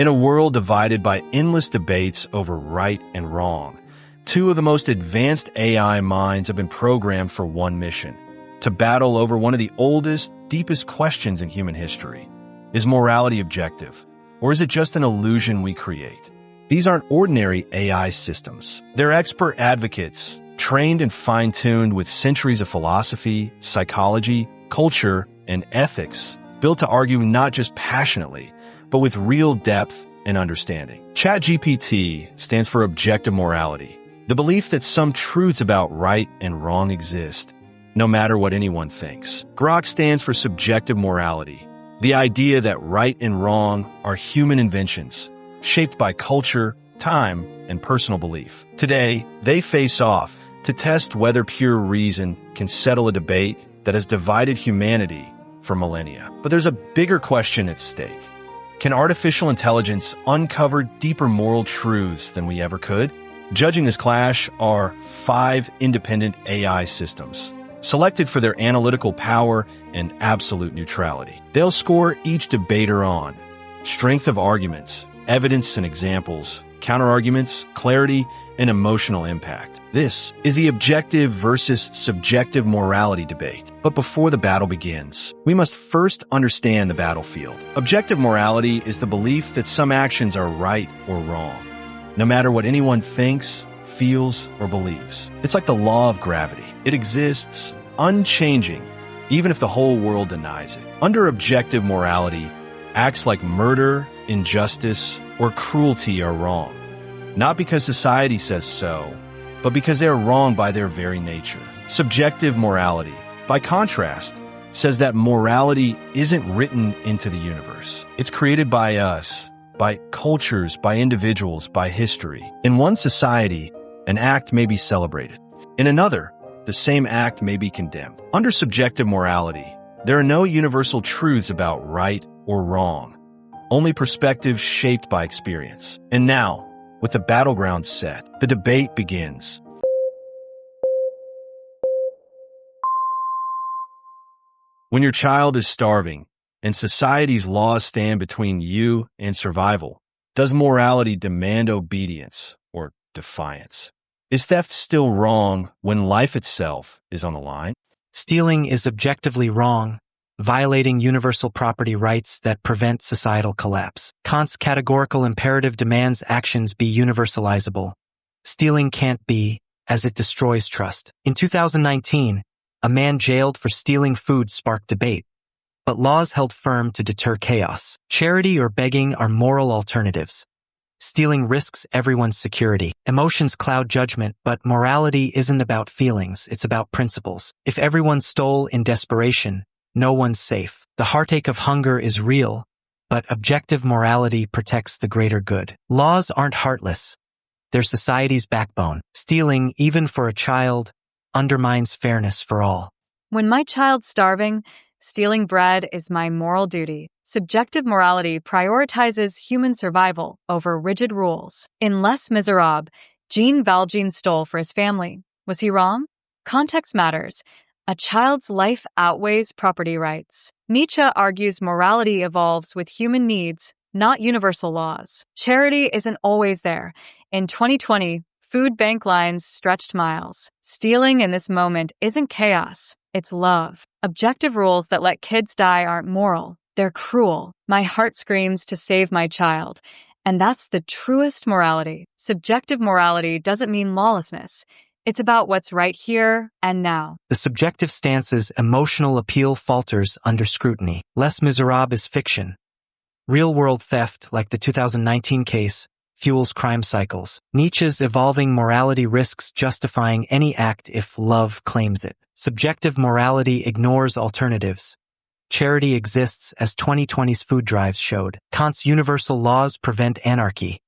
In a world divided by endless debates over right and wrong, two of the most advanced AI minds have been programmed for one mission: to battle over one of the oldest, deepest questions in human history. Is morality objective, or is it just an illusion we create? These aren't ordinary AI systems. They're expert advocates, trained and fine-tuned with centuries of philosophy, psychology, culture, and ethics, built to argue not just passionately, but with real depth and understanding. ChatGPT stands for objective morality, the belief that some truths about right and wrong exist, no matter what anyone thinks. Grok stands for subjective morality, the idea that right and wrong are human inventions, shaped by culture, time, and personal belief. Today, they face off to test whether pure reason can settle a debate that has divided humanity for millennia. But there's a bigger question at stake. Can artificial intelligence uncover deeper moral truths than we ever could? Judging this clash are 5 independent AI systems, selected for their analytical power and absolute neutrality. They'll score each debater on strength of arguments, evidence and examples, counterarguments, clarity, and emotional impact. This is the objective versus subjective morality debate. But before the battle begins, we must first understand the battlefield. Objective morality is the belief that some actions are right or wrong, no matter what anyone thinks, feels, or believes. It's like the law of gravity. It exists, unchanging, even if the whole world denies it. Under objective morality, acts like murder, injustice, or cruelty are wrong, not because society says so, but because they are wrong by their very nature. Subjective morality, by contrast, says that morality isn't written into the universe. It's created by us, by cultures, by individuals, by history. In one society, an act may be celebrated. In another, the same act may be condemned. Under subjective morality, there are no universal truths about right or wrong, only perspectives shaped by experience. And now, with the battleground set, the debate begins. When your child is starving and society's laws stand between you and survival, does morality demand obedience or defiance? Is theft still wrong when life itself is on the line? Stealing is objectively wrong, violating universal property rights that prevent societal collapse. Kant's categorical imperative demands actions be universalizable. Stealing can't be, as it destroys trust. In 2019, a man jailed for stealing food sparked debate, but laws held firm to deter chaos. Charity or begging are moral alternatives. Stealing risks everyone's security. Emotions cloud judgment, but morality isn't about feelings, it's about principles. If everyone stole in desperation, no one's safe. The heartache of hunger is real, but objective morality protects the greater good. Laws aren't heartless. They're society's backbone. Stealing, even for a child, undermines fairness for all. When my child's starving, stealing bread is my moral duty. Subjective morality prioritizes human survival over rigid rules. In Les Miserables, Jean Valjean stole for his family. Was he wrong? Context matters. A child's life outweighs property rights. Nietzsche argues morality evolves with human needs, not universal laws. Charity isn't always there. In 2020, food bank lines stretched miles. Stealing in this moment isn't chaos, it's love. Objective rules that let kids die aren't moral, they're cruel. My heart screams to save my child. And that's the truest morality. Subjective morality doesn't mean lawlessness. It's about what's right here and now. The subjective stance's emotional appeal falters under scrutiny. Les Miserables is fiction. Real-world theft, like the 2019 case, fuels crime cycles. Nietzsche's evolving morality risks justifying any act if love claims it. Subjective morality ignores alternatives. Charity exists, as 2020's food drives showed. Kant's universal laws prevent anarchy.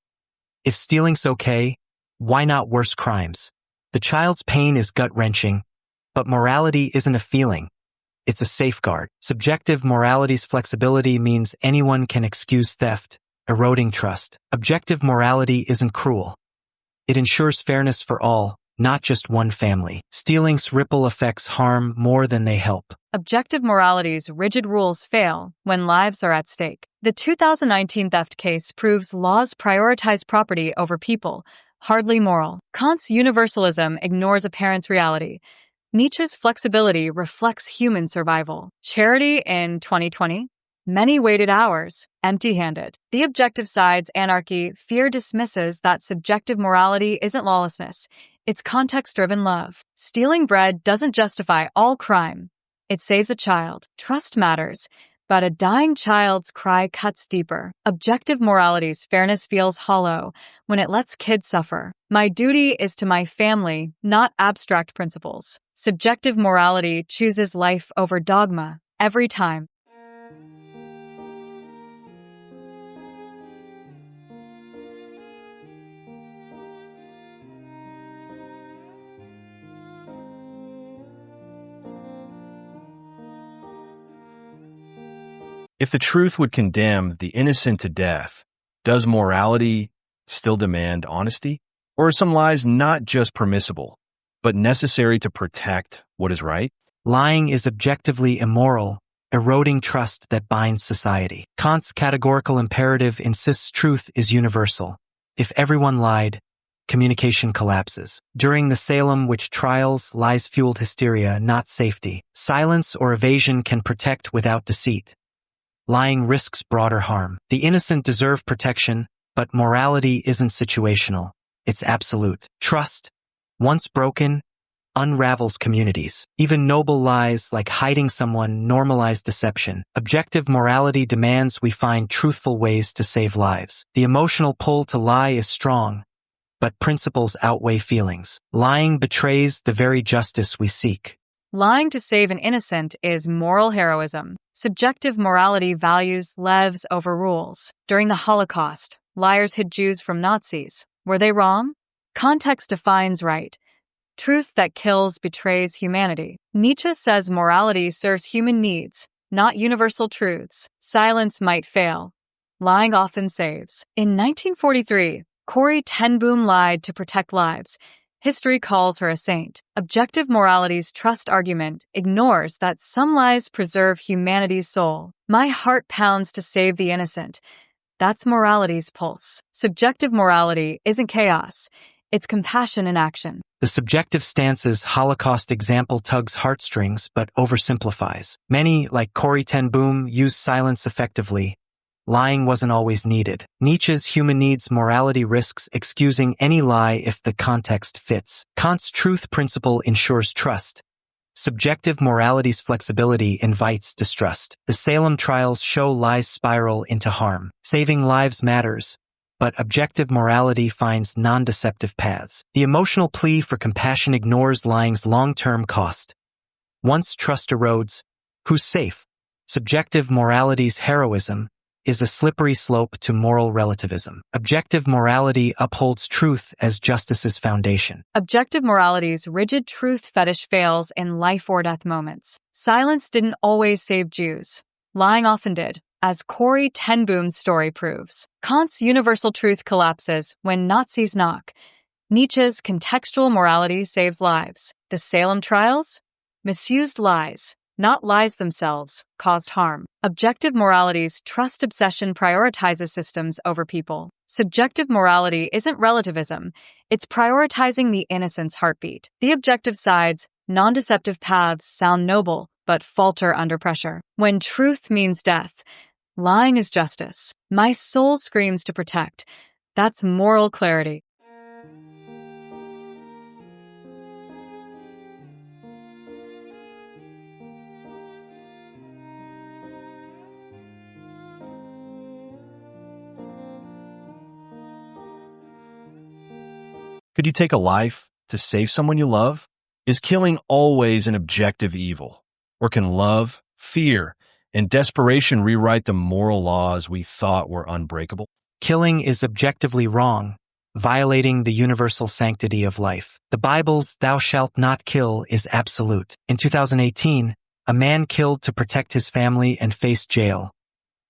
If stealing's okay, why not worse crimes? The child's pain is gut-wrenching, but morality isn't a feeling. It's a safeguard. Subjective morality's flexibility means anyone can excuse theft, eroding trust. Objective morality isn't cruel. It ensures fairness for all, not just one family. Stealing's ripple effects harm more than they help. Objective morality's rigid rules fail when lives are at stake. The 2019 theft case proves laws prioritize property over people, hardly moral. Kant's universalism ignores a parent's reality. Nietzsche's flexibility reflects human survival. Charity in 2020? Many waited hours, empty-handed. The objective side's anarchy fear dismisses that subjective morality isn't lawlessness. It's context-driven love. Stealing bread doesn't justify all crime. It saves a child. Trust matters, but a dying child's cry cuts deeper. Objective morality's fairness feels hollow when it lets kids suffer. My duty is to my family, not abstract principles. Subjective morality chooses life over dogma, every time. If the truth would condemn the innocent to death, does morality still demand honesty? Or are some lies not just permissible, but necessary to protect what is right? Lying is objectively immoral, eroding trust that binds society. Kant's categorical imperative insists truth is universal. If everyone lied, communication collapses. During the Salem witch trials, lies fueled hysteria, not safety. Silence or evasion can protect without deceit. Lying risks broader harm. The innocent deserve protection, but morality isn't situational. It's absolute. Trust, once broken, unravels communities. Even noble lies like hiding someone normalize deception. Objective morality demands we find truthful ways to save lives. The emotional pull to lie is strong, but principles outweigh feelings. Lying betrays the very justice we seek. Lying to save an innocent is moral heroism. Subjective morality values lives over rules. During the Holocaust, liars hid Jews from Nazis. Were they wrong? Context defines right. Truth that kills betrays humanity. Nietzsche says morality serves human needs, not universal truths. Silence might fail. Lying often saves. In 1943, Corrie ten Boom lied to protect lives. History calls her a saint. Objective morality's trust argument ignores that some lies preserve humanity's soul. My heart pounds to save the innocent. That's morality's pulse. Subjective morality isn't chaos. It's compassion in action. The subjective stance's Holocaust example tugs heartstrings but oversimplifies. Many, like Corrie ten Boom, use silence effectively. Lying wasn't always needed. Nietzsche's human needs morality risks excusing any lie if the context fits. Kant's truth principle ensures trust. Subjective morality's flexibility invites distrust. The Salem trials show lies spiral into harm. Saving lives matters, but objective morality finds non-deceptive paths. The emotional plea for compassion ignores lying's long-term cost. Once trust erodes, who's safe? Subjective morality's heroism is a slippery slope to moral relativism. Objective morality upholds truth as justice's foundation. Objective morality's rigid truth fetish fails in life or death moments. Silence didn't always save Jews. Lying often did, as Corrie ten Boom's story proves. Kant's universal truth collapses when Nazis knock. Nietzsche's contextual morality saves lives. The Salem trials? Misused lies, not lies themselves, caused harm. Objective morality's trust obsession prioritizes systems over people. Subjective morality isn't relativism, it's prioritizing the innocent's heartbeat. The objective side's non-deceptive paths sound noble, but falter under pressure. When truth means death, lying is justice. My soul screams to protect. That's moral clarity. Could you take a life to save someone you love? Is killing always an objective evil? Or can love, fear, and desperation rewrite the moral laws we thought were unbreakable? Killing is objectively wrong, violating the universal sanctity of life. The Bible's "thou shalt not kill" is absolute. In 2018, a man killed to protect his family and faced jail.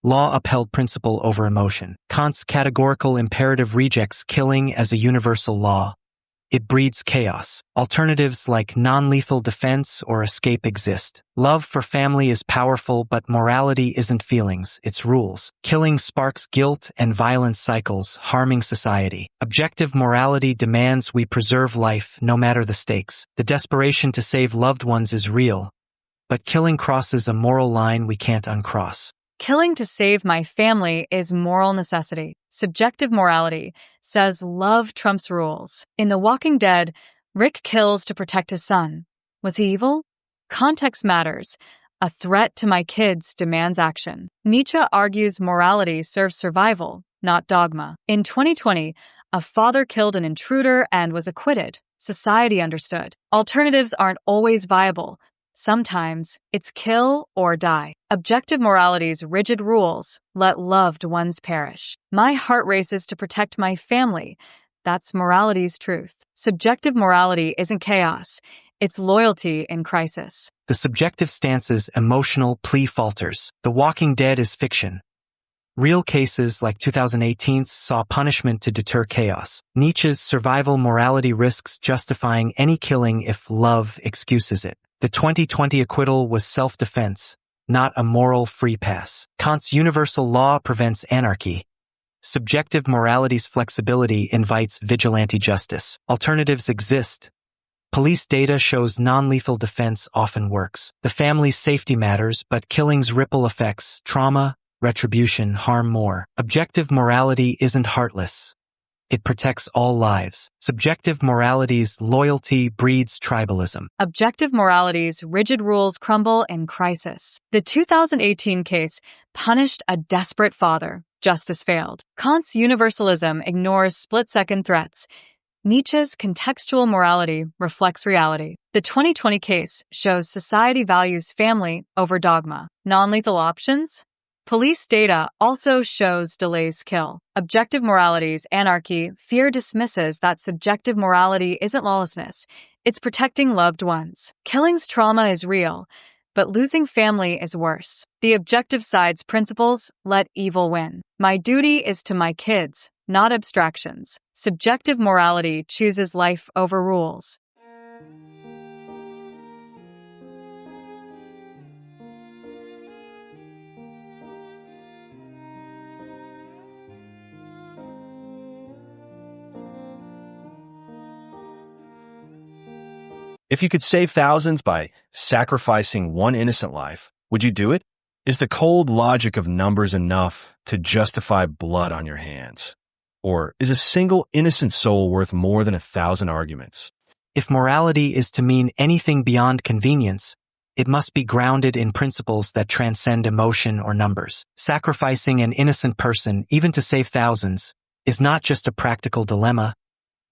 Law upheld principle over emotion. Kant's categorical imperative rejects killing as a universal law. it breeds chaos. Alternatives like non-lethal defense or escape exist. Love for family is powerful, but morality isn't feelings, it's rules. Killing sparks guilt and violence cycles, harming society. Objective morality demands we preserve life, no matter the stakes. The desperation to save loved ones is real, but killing crosses a moral line we can't uncross. Killing to save my family is moral necessity. Subjective morality says love trumps rules. In The Walking Dead, Rick kills to protect his son. Was he evil? Context matters. A threat to my kids demands action. Nietzsche argues morality serves survival, not dogma. In 2020, a father killed an intruder and was acquitted. Society understood. Alternatives aren't always viable. Sometimes it's kill or die. Objective morality's rigid rules let loved ones perish. My heart races to protect my family. That's morality's truth. Subjective morality isn't chaos. It's loyalty in crisis. The subjective stance's emotional plea falters. The Walking Dead is fiction. Real cases like 2018's saw punishment to deter chaos. Nietzsche's survival morality risks justifying any killing if love excuses it. The 2020 acquittal was self-defense, not a moral free pass. Kant's universal law prevents anarchy. Subjective morality's flexibility invites vigilante justice. Alternatives exist. Police data shows non-lethal defense often works. The family's safety matters, but killing's ripple effects, trauma, retribution harm more. Objective morality isn't heartless. It protects all lives. Subjective morality's loyalty breeds tribalism. Objective morality's rigid rules crumble in crisis. The 2018 case punished a desperate father. Justice failed. Kant's universalism ignores split-second threats. Nietzsche's contextual morality reflects reality. The 2020 case shows society values family over dogma. Non-lethal options? Police data also shows delays kill. Objective morality's anarchy, fear dismisses that subjective morality isn't lawlessness. It's protecting loved ones. Killing's trauma is real, but losing family is worse. The objective side's principles let evil win. My duty is to my kids, not abstractions. Subjective morality chooses life over rules. If you could save thousands by sacrificing one innocent life, would you do it? Is the cold logic of numbers enough to justify blood on your hands? Or is a single innocent soul worth more than 1,000 arguments? If morality is to mean anything beyond convenience, it must be grounded in principles that transcend emotion or numbers. Sacrificing an innocent person, even to save thousands, is not just a practical dilemma,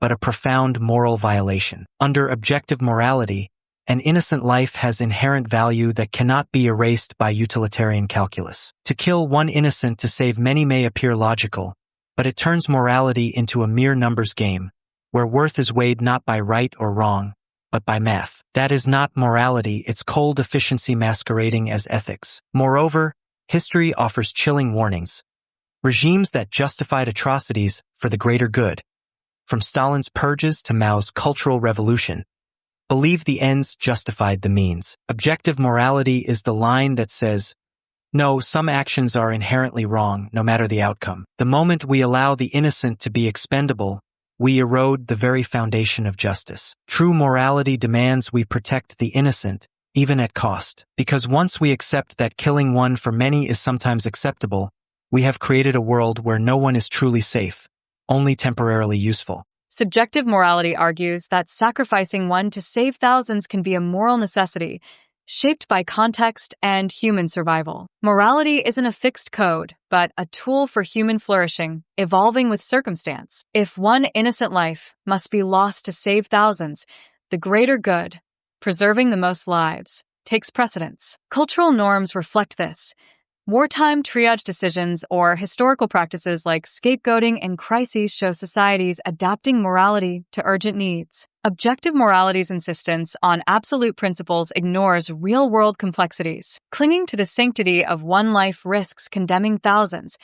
but a profound moral violation. Under objective morality, an innocent life has inherent value that cannot be erased by utilitarian calculus. To kill one innocent to save many may appear logical, but it turns morality into a mere numbers game, where worth is weighed not by right or wrong, but by math. That is not morality, it's cold efficiency masquerading as ethics. Moreover, history offers chilling warnings. Regimes that justified atrocities for the greater good, from Stalin's purges to Mao's Cultural Revolution, believe the ends justified the means. Objective morality is the line that says, no, some actions are inherently wrong, no matter the outcome. The moment we allow the innocent to be expendable, we erode the very foundation of justice. True morality demands we protect the innocent, even at cost. Because once we accept that killing one for many is sometimes acceptable, we have created a world where no one is truly safe, only temporarily useful. Subjective morality argues that sacrificing one to save thousands can be a moral necessity, shaped by context and human survival. Morality isn't a fixed code, but a tool for human flourishing, evolving with circumstance. If one innocent life must be lost to save thousands, the greater good, preserving the most lives, takes precedence. Cultural norms reflect this. Wartime triage decisions or historical practices like scapegoating in crises show societies adapting morality to urgent needs. Objective morality's insistence on absolute principles ignores real-world complexities. Clinging to the sanctity of one life risks condemning thousands.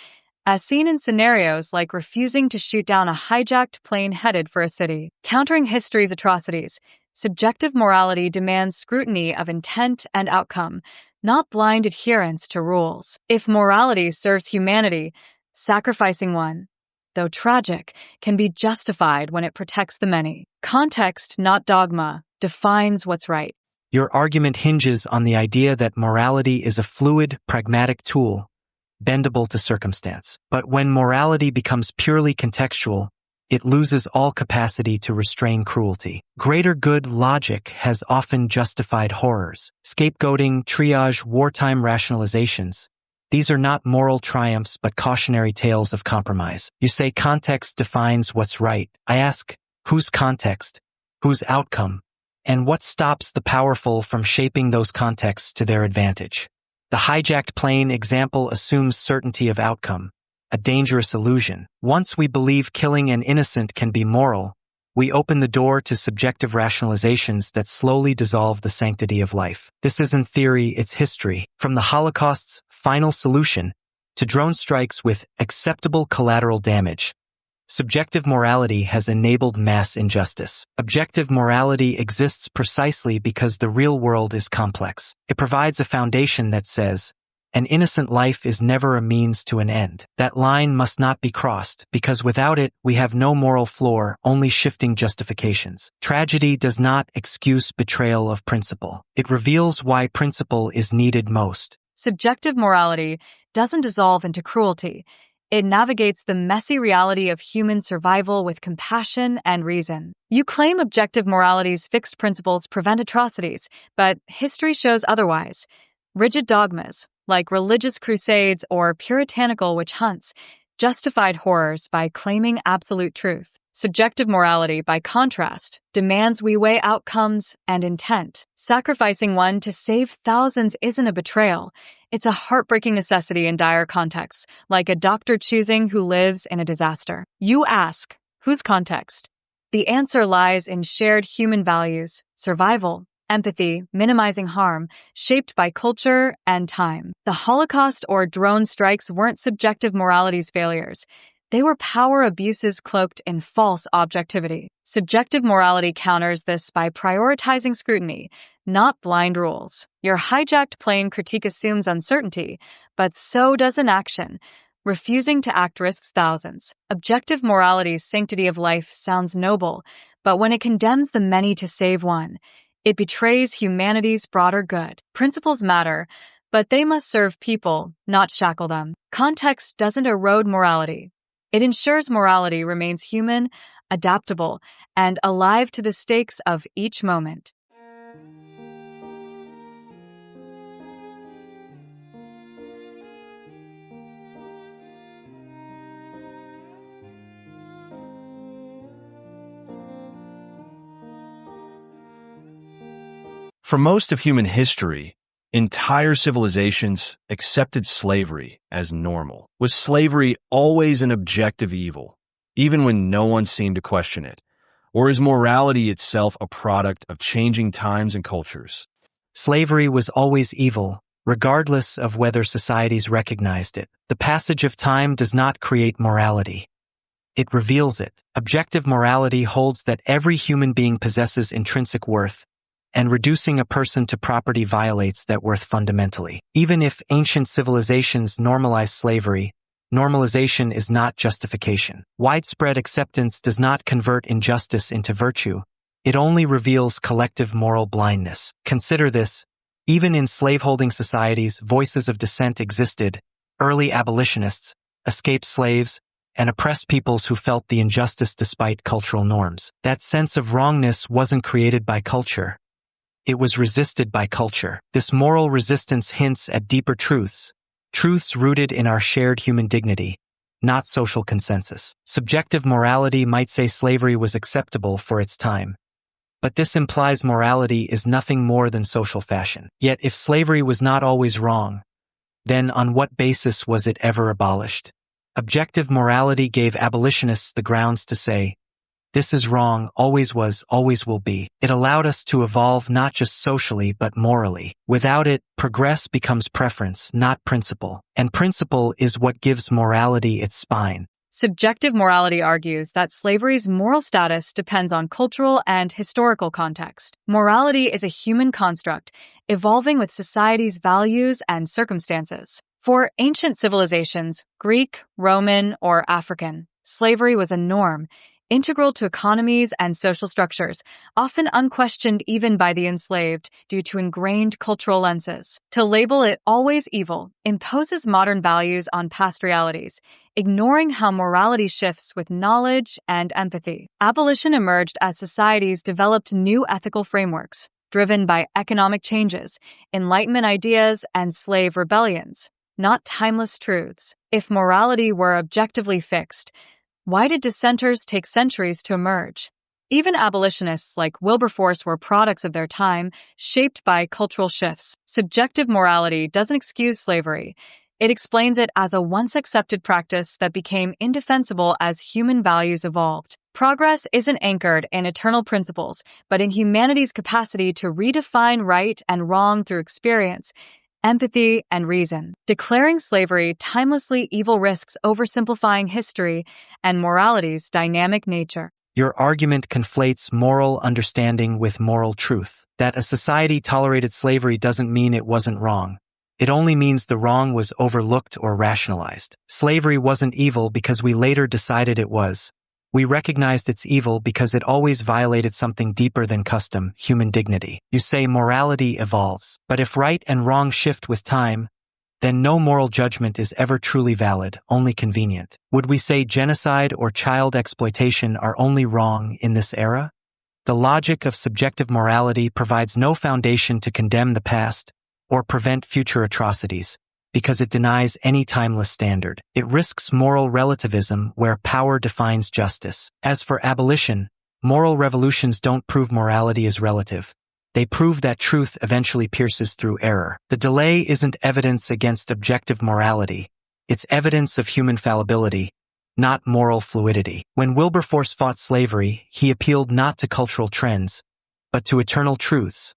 as seen in scenarios like refusing to shoot down a hijacked plane headed for a city. Countering history's atrocities, subjective morality demands scrutiny of intent and outcome, not blind adherence to rules. If morality serves humanity, sacrificing one, though tragic, can be justified when it protects the many. Context, not dogma, defines what's right. Your argument hinges on the idea that morality is a fluid, pragmatic tool, bendable to circumstance. But when morality becomes purely contextual, it loses all capacity to restrain cruelty. Greater good logic has often justified horrors. Scapegoating, triage, wartime rationalizations. These are not moral triumphs but cautionary tales of compromise. You say context defines what's right. I ask, whose context? Whose outcome? And what stops the powerful from shaping those contexts to their advantage? The hijacked plane example assumes certainty of outcome, a dangerous illusion. Once we believe killing an innocent can be moral, we open the door to subjective rationalizations that slowly dissolve the sanctity of life. This isn't theory, it's history. From the Holocaust's final solution to drone strikes with acceptable collateral damage, subjective morality has enabled mass injustice. Objective morality exists precisely because the real world is complex. It provides a foundation that says, an innocent life is never a means to an end. That line must not be crossed, because without it, we have no moral floor, only shifting justifications. Tragedy does not excuse betrayal of principle. It reveals why principle is needed most. Subjective morality doesn't dissolve into cruelty. It navigates the messy reality of human survival with compassion and reason. You claim objective morality's fixed principles prevent atrocities, but history shows otherwise. Rigid dogmas, like religious crusades or puritanical witch hunts, justified horrors by claiming absolute truth. Subjective morality, by contrast, demands we weigh outcomes and intent. Sacrificing one to save thousands isn't a betrayal. It's a heartbreaking necessity in dire contexts, like a doctor choosing who lives in a disaster. You ask, whose context? The answer lies in shared human values, survival, empathy, minimizing harm, shaped by culture and time. The Holocaust or drone strikes weren't subjective morality's failures. They were power abuses cloaked in false objectivity. Subjective morality counters this by prioritizing scrutiny, not blind rules. Your hijacked plane critique assumes uncertainty, but so does inaction. Refusing to act risks thousands. Objective morality's sanctity of life sounds noble, but when it condemns the many to save one, it betrays humanity's broader good. Principles matter, but they must serve people, not shackle them. Context doesn't erode morality. It ensures morality remains human, adaptable, and alive to the stakes of each moment. For most of human history, entire civilizations accepted slavery as normal. Was slavery always an objective evil, even when no one seemed to question it? Or is morality itself a product of changing times and cultures? Slavery was always evil, regardless of whether societies recognized it. The passage of time does not create morality. It reveals it. Objective morality holds that every human being possesses intrinsic worth, and reducing a person to property violates that worth fundamentally. Even if ancient civilizations normalize slavery, normalization is not justification. Widespread acceptance does not convert injustice into virtue. It only reveals collective moral blindness. Consider this. Even in slaveholding societies, voices of dissent existed. Early abolitionists, escaped slaves, and oppressed peoples who felt the injustice despite cultural norms. That sense of wrongness wasn't created by culture. It was resisted by culture. This moral resistance hints at deeper truths rooted in our shared human dignity, not social consensus. Subjective morality might say slavery was acceptable for its time, but this implies morality is nothing more than social fashion. Yet if slavery was not always wrong, then on what basis was it ever abolished? Objective morality gave abolitionists the grounds to say, This is wrong, always was, always will be. It allowed us to evolve not just socially but morally. Without it, progress becomes preference, not principle. And principle is what gives morality its spine. Subjective morality argues that slavery's moral status depends on cultural and historical context. Morality is a human construct, evolving with society's values and circumstances. For ancient civilizations, Greek, Roman, or African, slavery was a norm, integral to economies and social structures, often unquestioned even by the enslaved due to ingrained cultural lenses. To label it always evil imposes modern values on past realities, ignoring how morality shifts with knowledge and empathy. Abolition emerged as societies developed new ethical frameworks, driven by economic changes, Enlightenment ideas, and slave rebellions, not timeless truths. If morality were objectively fixed, why did dissenters take centuries to emerge? Even abolitionists like Wilberforce were products of their time, shaped by cultural shifts. Subjective morality doesn't excuse slavery. It explains it as a once-accepted practice that became indefensible as human values evolved. Progress isn't anchored in eternal principles, but in humanity's capacity to redefine right and wrong through experience, empathy, and reason. Declaring slavery timelessly evil risks oversimplifying history and morality's dynamic nature. Your argument conflates moral understanding with moral truth. That a society tolerated slavery doesn't mean it wasn't wrong. It only means the wrong was overlooked or rationalized. Slavery wasn't evil because we later decided it was. We recognized its evil because it always violated something deeper than custom, human dignity. You say morality evolves, but if right and wrong shift with time, then no moral judgment is ever truly valid, only convenient. Would we say genocide or child exploitation are only wrong in this era? The logic of subjective morality provides no foundation to condemn the past or prevent future atrocities, because it denies any timeless standard. It risks moral relativism where power defines justice. As for abolition, moral revolutions don't prove morality is relative. They prove that truth eventually pierces through error. The delay isn't evidence against objective morality. It's evidence of human fallibility, not moral fluidity. When Wilberforce fought slavery, he appealed not to cultural trends, but to eternal truths.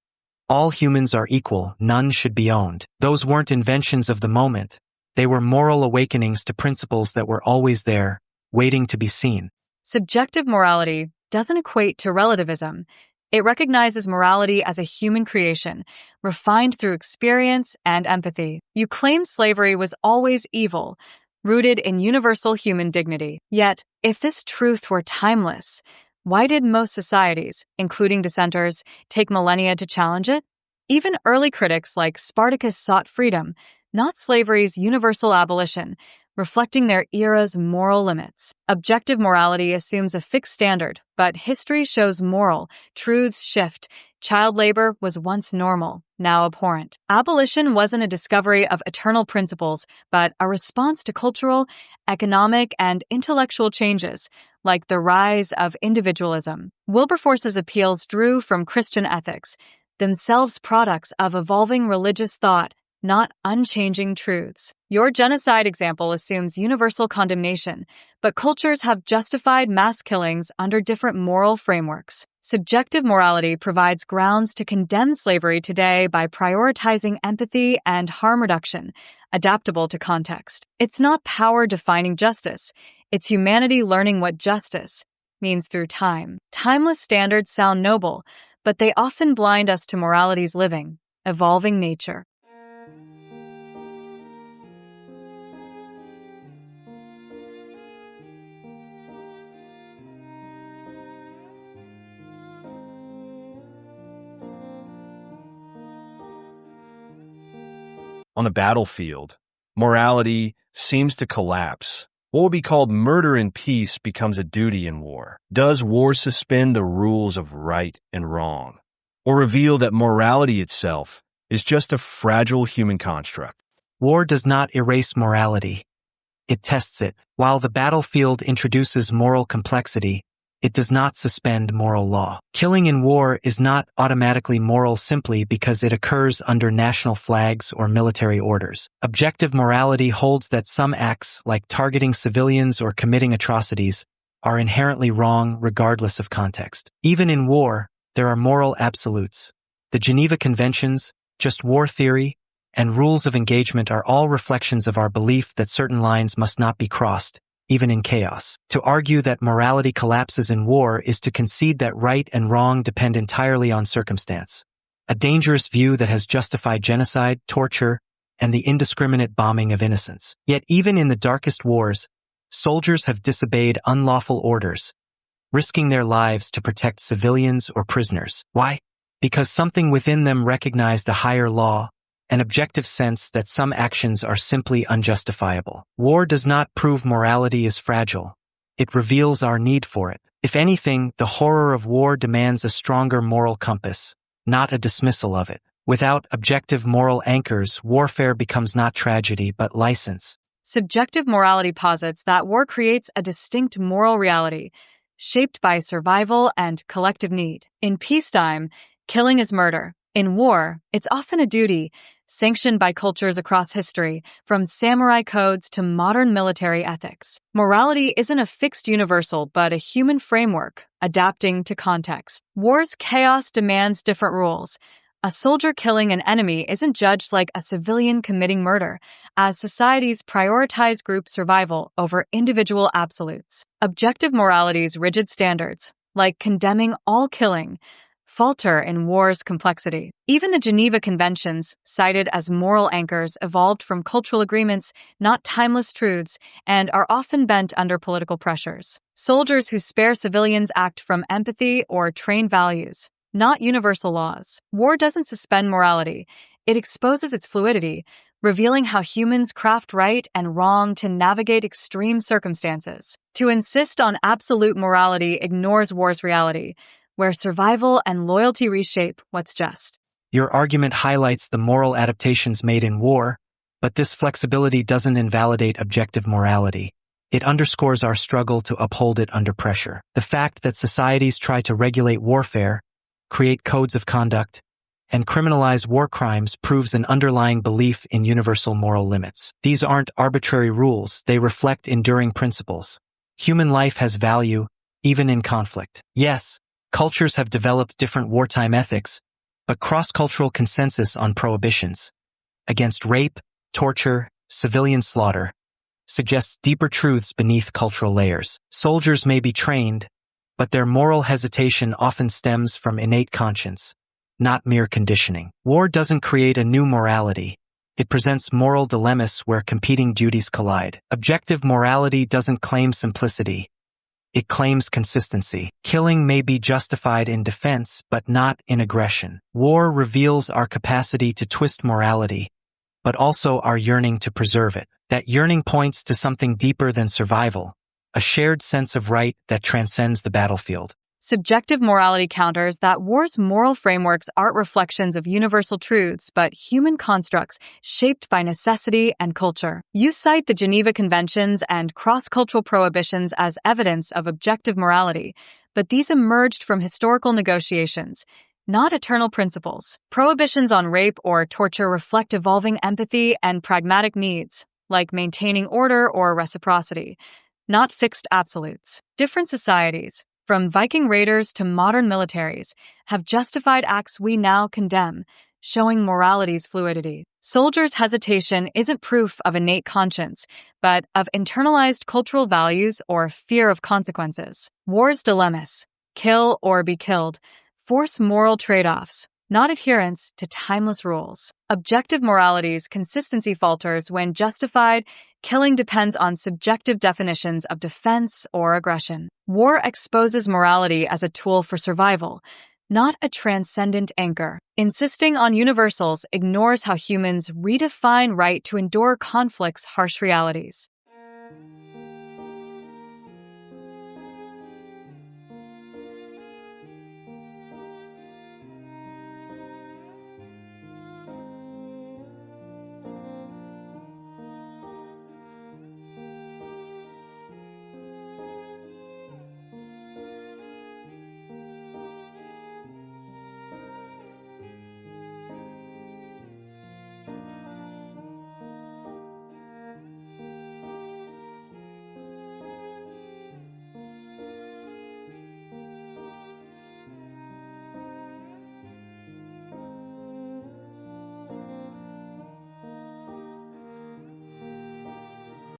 All humans are equal, none should be owned. Those weren't inventions of the moment. They were moral awakenings to principles that were always there, waiting to be seen. Subjective morality doesn't equate to relativism. It recognizes morality as a human creation, refined through experience and empathy. You claim slavery was always evil, rooted in universal human dignity. Yet, if this truth were timeless, why did most societies, including dissenters, take millennia to challenge it? Even early critics like Spartacus sought freedom, not slavery's universal abolition, reflecting their era's moral limits. Objective morality assumes a fixed standard, but history shows moral truths shift. Child labor was once normal, now abhorrent. Abolition wasn't a discovery of eternal principles, but a response to cultural, economic, and intellectual changes, like the rise of individualism. Wilberforce's appeals drew from Christian ethics, themselves products of evolving religious thought, not unchanging truths. Your genocide example assumes universal condemnation, but cultures have justified mass killings under different moral frameworks. Subjective morality provides grounds to condemn slavery today by prioritizing empathy and harm reduction, adaptable to context. It's not power defining justice. It's humanity learning what justice means through time. Timeless standards sound noble, but they often blind us to morality's living, evolving nature. On the battlefield, morality seems to collapse. What would be called murder in peace becomes a duty in war. Does war suspend the rules of right and wrong, or reveal that morality itself is just a fragile human construct? War does not erase morality. It tests it. While the battlefield introduces moral complexity, it does not suspend moral law. Killing in war is not automatically moral simply because it occurs under national flags or military orders. Objective morality holds that some acts, like targeting civilians or committing atrocities, are inherently wrong regardless of context. Even in war, there are moral absolutes. The Geneva Conventions, just war theory, and rules of engagement are all reflections of our belief that certain lines must not be crossed, even in chaos. To argue that morality collapses in war is to concede that right and wrong depend entirely on circumstance, a dangerous view that has justified genocide, torture, and the indiscriminate bombing of innocents. Yet even in the darkest wars, soldiers have disobeyed unlawful orders, risking their lives to protect civilians or prisoners. Why? Because something within them recognized a higher law, an objective sense that some actions are simply unjustifiable. War does not prove morality is fragile. It reveals our need for it. If anything, the horror of war demands a stronger moral compass, not a dismissal of it. Without objective moral anchors, warfare becomes not tragedy but license. Subjective morality posits that war creates a distinct moral reality, shaped by survival and collective need. In peacetime, killing is murder. In war, it's often a duty, sanctioned by cultures across history, from samurai codes to modern military ethics. Morality isn't a fixed universal, but a human framework, adapting to context. War's chaos demands different rules. A soldier killing an enemy isn't judged like a civilian committing murder, as societies prioritize group survival over individual absolutes. Objective morality's rigid standards, like condemning all killing, falter in war's complexity. Even the Geneva Conventions, cited as moral anchors, evolved from cultural agreements, not timeless truths, and are often bent under political pressures. Soldiers who spare civilians act from empathy or trained values, not universal laws. War doesn't suspend morality. It exposes its fluidity, revealing how humans craft right and wrong to navigate extreme circumstances. To insist on absolute morality ignores war's reality, where survival and loyalty reshape what's just. Your argument highlights the moral adaptations made in war, but this flexibility doesn't invalidate objective morality. It underscores our struggle to uphold it under pressure. The fact that societies try to regulate warfare, create codes of conduct, and criminalize war crimes proves an underlying belief in universal moral limits. These aren't arbitrary rules, they reflect enduring principles. Human life has value, even in conflict. Yes, cultures have developed different wartime ethics, but cross-cultural consensus on prohibitions against rape, torture, civilian slaughter suggests deeper truths beneath cultural layers. Soldiers may be trained, but their moral hesitation often stems from innate conscience, not mere conditioning. War doesn't create a new morality. It presents moral dilemmas where competing duties collide. Objective morality doesn't claim simplicity. It claims consistency. Killing may be justified in defense, but not in aggression. War reveals our capacity to twist morality, but also our yearning to preserve it. That yearning points to something deeper than survival, a shared sense of right that transcends the battlefield. Subjective morality counters that war's moral frameworks aren't reflections of universal truths, but human constructs shaped by necessity and culture. You cite the Geneva Conventions and cross-cultural prohibitions as evidence of objective morality, but these emerged from historical negotiations, not eternal principles. Prohibitions on rape or torture reflect evolving empathy and pragmatic needs, like maintaining order or reciprocity, not fixed absolutes. Different societies, from Viking raiders to modern militaries, have justified acts we now condemn, showing morality's fluidity. Soldiers' hesitation isn't proof of innate conscience, but of internalized cultural values or fear of consequences. War's dilemmas, kill or be killed, force moral trade-offs, not adherence to timeless rules. Objective morality's consistency falters when justified. Killing depends on subjective definitions of defense or aggression. War exposes morality as a tool for survival, not a transcendent anchor. Insisting on universals ignores how humans redefine right to endure conflict's harsh realities.